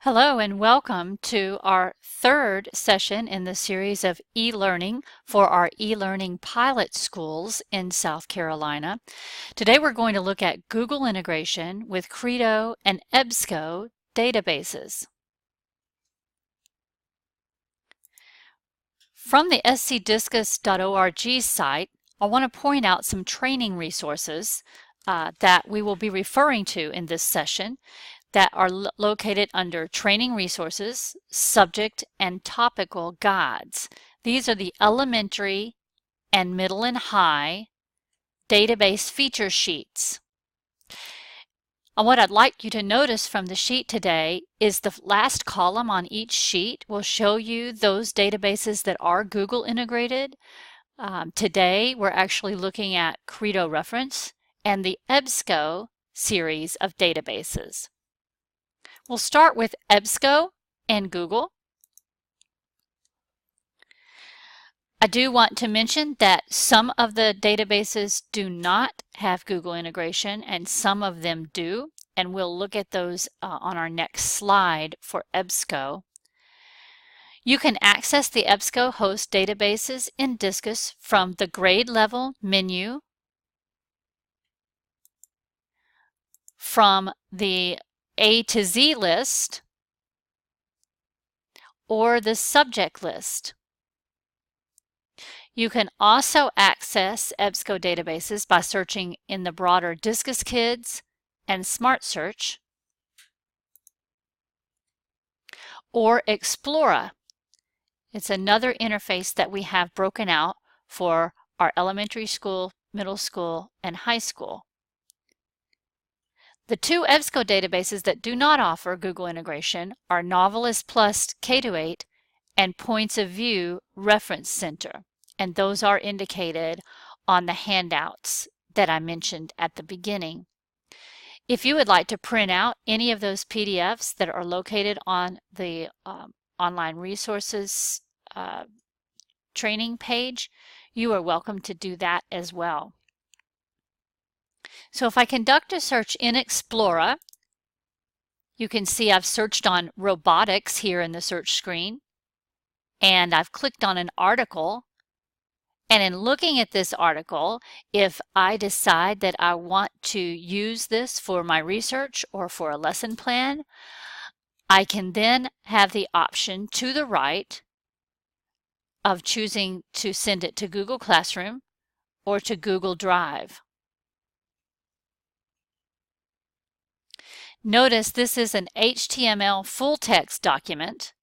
Hello and welcome to our third session in the series of e-learning for our e-learning pilot schools in South Carolina. Today we're going to look at Google integration with Credo and EBSCO databases. From the scdiscus.org site, I want to point out some training resources that we will be referring to in this session that are located under Training Resources, Subject, and Topical Guides. These are the elementary and middle and high database feature sheets. And what I'd like you to notice from the sheet today is the last column on each sheet will show you those databases that are Google integrated. Today we're actually looking at Credo reference and the EBSCO series of databases. We'll start with EBSCO and Google. I do want to mention that some of the databases do not have Google integration and some of them do, and we'll look at those on our next slide for EBSCO. You can access the EBSCO host databases in Discus from the grade level menu, from the A to Z list, or the subject list. You can also access EBSCO databases by searching in the broader Discus Kids and Smart Search, or Explora. It's another interface that we have broken out for our elementary school, middle school, and high school. The two EBSCO databases that do not offer Google integration are Novelist Plus K-8 and Points of View Reference Center, and those are indicated on the handouts that I mentioned at the beginning. If you would like to print out any of those PDFs that are located on the online resources training page, you are welcome to do that as well. So if I conduct a search in Explora, you can see I've searched on robotics here in the search screen, and I've clicked on an article. And in looking at this article, if I decide that I want to use this for my research or for a lesson plan, I can then have the option to the right of choosing to send it to Google Classroom or to Google Drive. Notice this is an HTML full text document.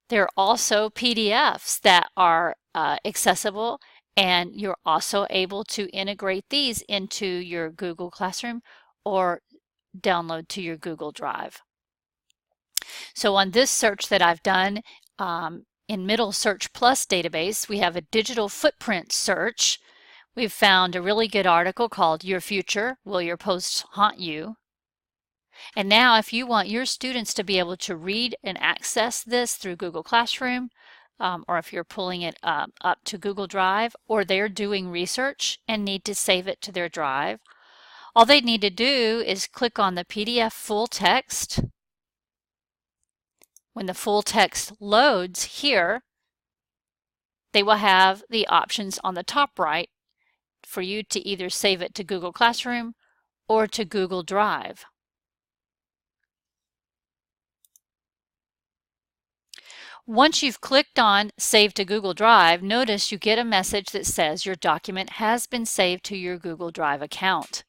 There are also PDFs that are accessible, and you're also able to integrate these into your Google Classroom or download to your Google Drive. So on this search that I've done in Middle Search Plus database, we have a digital footprint search. We've found a really good article called Your Future, Will Your Posts Haunt You? And now if you want your students to be able to read and access this through Google Classroom, or if you're pulling it up to Google Drive, or they're doing research and need to save it to their drive, all they need to do is click on the PDF full text. When the full text loads here, they will have the options on the top right for you to either save it to Google Classroom or to Google Drive. Once you've clicked on Save to Google Drive, notice you get a message that says your document has been saved to your Google Drive account.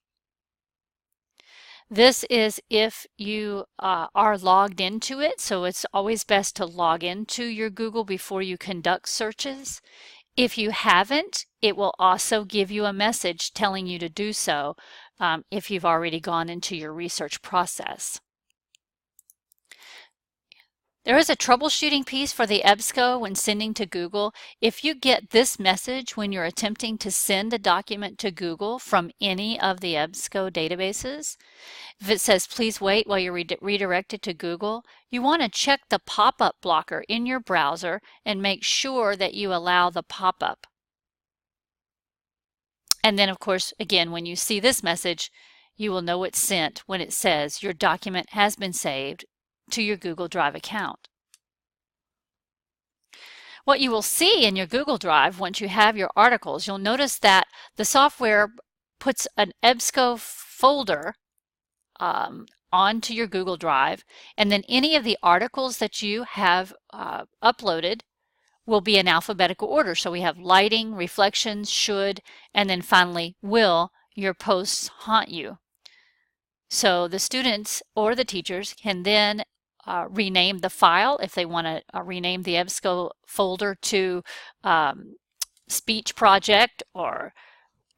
This is if you are logged into it, so it's always best to log into your Google before you conduct searches. If you haven't, it will also give you a message telling you to do so if you've already gone into your research process. There is a troubleshooting piece for the EBSCO when sending to Google. If you get this message when you're attempting to send a document to Google from any of the EBSCO databases, if it says please wait while you're redirected to Google, you want to check the pop-up blocker in your browser and make sure that you allow the pop-up. And then of course, again, when you see this message, you will know it's sent when it says your document has been saved to your Google Drive account. What you will see in your Google Drive once you have your articles, you'll notice that the software puts an EBSCO folder onto your Google Drive, and then any of the articles that you have uploaded will be in alphabetical order. So we have lighting, reflections, should, and then finally will your posts haunt you. So the students or the teachers can then rename the file if they want to rename the EBSCO folder to speech project or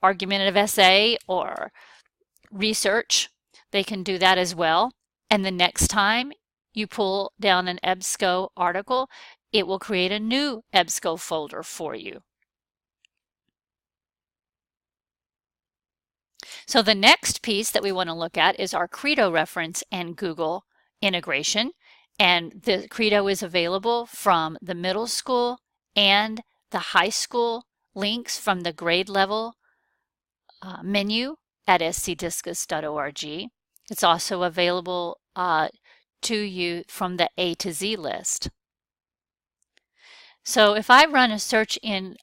argumentative essay or research. They can do that as well. And the next time you pull down an EBSCO article, it will create a new EBSCO folder for you. So the next piece that we want to look at is our Credo reference and Google integration. And the Credo is available from the middle school and the high school links from the grade level menu at scdiscus.org. It's also available to you from the A to Z list. So if I run a search in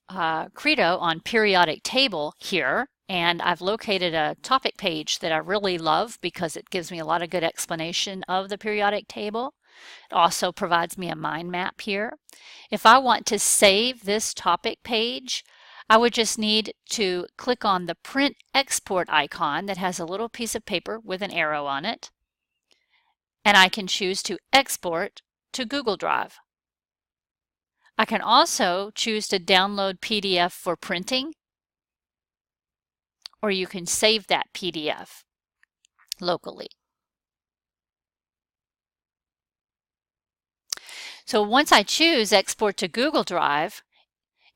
Credo on periodic table here, and I've located a topic page that I really love because it gives me a lot of good explanation of the periodic table. It also provides me a mind map here. If I want to save this topic page, I would just need to click on the print export icon that has a little piece of paper with an arrow on it, and I can choose to export to Google Drive. I can also choose to download PDF for printing, or you can save that PDF locally. So once I choose Export to Google Drive,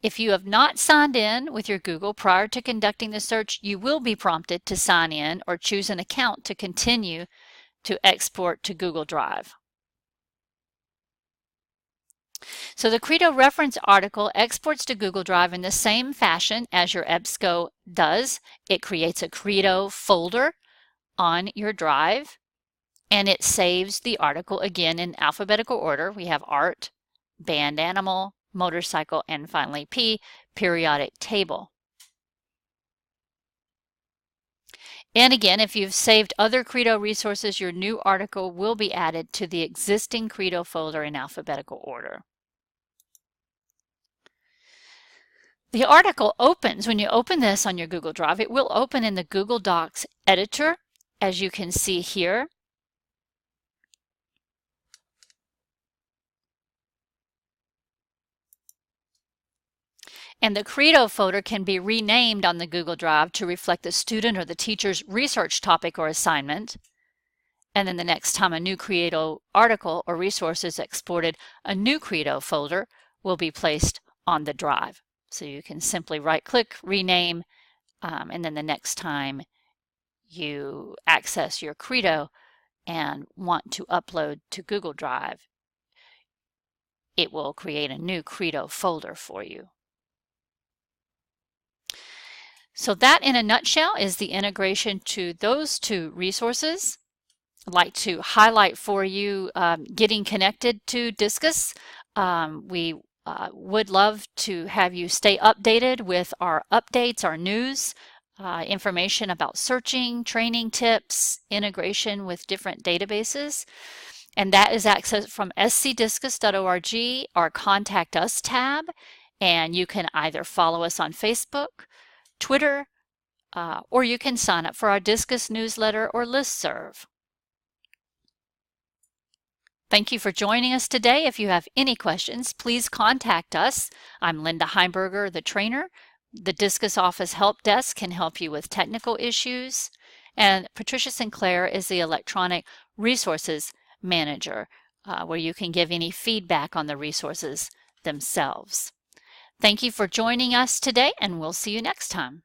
if you have not signed in with your Google prior to conducting the search, you will be prompted to sign in or choose an account to continue to export to Google Drive. So the Credo reference article exports to Google Drive in the same fashion as your EBSCO does. It creates a Credo folder on your drive, and it saves the article again in alphabetical order. We have art, band animal, motorcycle, and finally P, periodic table. And again, if you've saved other Credo resources, your new article will be added to the existing Credo folder in alphabetical order. The article opens, when you open this on your Google Drive, it will open in the Google Docs editor, as you can see here. And the Credo folder can be renamed on the Google Drive to reflect the student or the teacher's research topic or assignment. And then the next time a new Credo article or resource is exported, a new Credo folder will be placed on the drive. So you can simply right-click, rename, and then the next time you access your Credo and want to upload to Google Drive, it will create a new Credo folder for you. So that, in a nutshell, is the integration to those two resources. I'd like to highlight for you getting connected to Discus. We would love to have you stay updated with our updates, our news, information about searching, training tips, integration with different databases. And that is accessed from scdiscus.org, our Contact Us tab. And you can either follow us on Facebook, Twitter, or you can sign up for our Discus newsletter or listserv. Thank you for joining us today. If you have any questions, please contact us. I'm Linda Heimberger, the trainer. The Discus Office Help Desk can help you with technical issues. And Patricia Sinclair is the Electronic Resources Manager, where you can give any feedback on the resources themselves. Thank you for joining us today, and we'll see you next time.